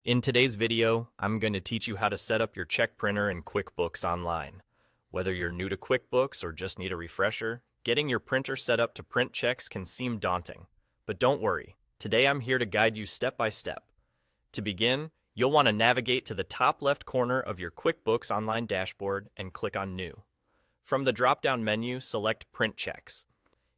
In today's video, I'm going to teach you how to set up your check printer in QuickBooks Online. Whether you're new to QuickBooks or just need a refresher, getting your printer set up to print checks can seem daunting. But don't worry, today I'm here to guide you step by step. To begin, you'll want to navigate to the top left corner of your QuickBooks Online dashboard and click on New. From the drop-down menu, select Print Checks.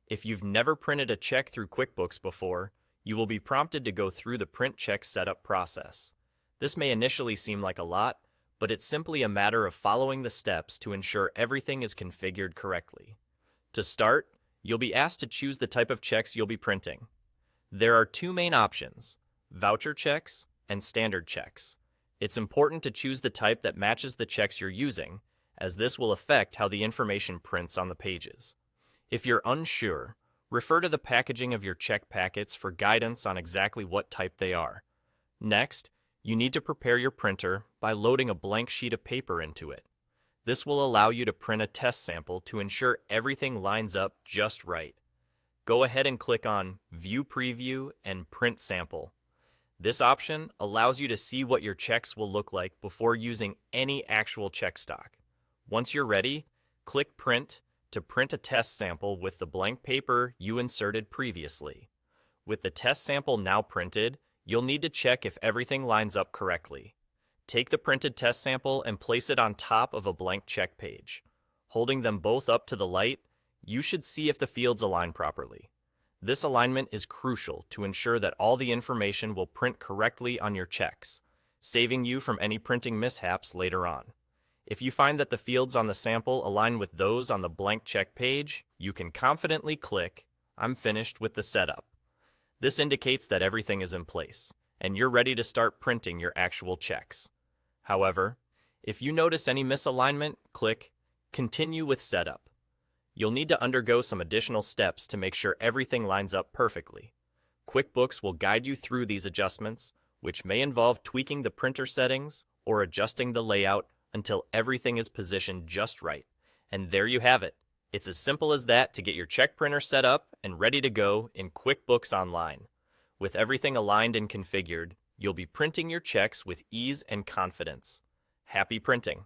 If you've never printed a check through QuickBooks before, you will be prompted to go through the print check setup process. This may initially seem like a lot, but it's simply a matter of following the steps to ensure everything is configured correctly. To start, you'll be asked to choose the type of checks you'll be printing. There are two main options: voucher checks and standard checks. It's important to choose the type that matches the checks you're using, as this will affect how the information prints on the pages. If you're unsure, refer to the packaging of your check packets for guidance on exactly what type they are. Next, you need to prepare your printer by loading a blank sheet of paper into it. This will allow you to print a test sample to ensure everything lines up just right. Go ahead and click on View Preview and Print Sample. This option allows you to see what your checks will look like before using any actual check stock. Once you're ready, click Print to print a test sample with the blank paper you inserted previously. With the test sample now printed, you'll need to check if everything lines up correctly. Take the printed test sample and place it on top of a blank check page. Holding them both up to the light, you should see if the fields align properly. This alignment is crucial to ensure that all the information will print correctly on your checks, saving you from any printing mishaps later on. If you find that the fields on the sample align with those on the blank check page, you can confidently click, "I'm finished with the setup." This indicates that everything is in place, and you're ready to start printing your actual checks. However, if you notice any misalignment, click Continue with Setup. You'll need to undergo some additional steps to make sure everything lines up perfectly. QuickBooks will guide you through these adjustments, which may involve tweaking the printer settings or adjusting the layout until everything is positioned just right. And there you have it. It's as simple as that to get your check printer set up and ready to go in QuickBooks Online. With everything aligned and configured, you'll be printing your checks with ease and confidence. Happy printing!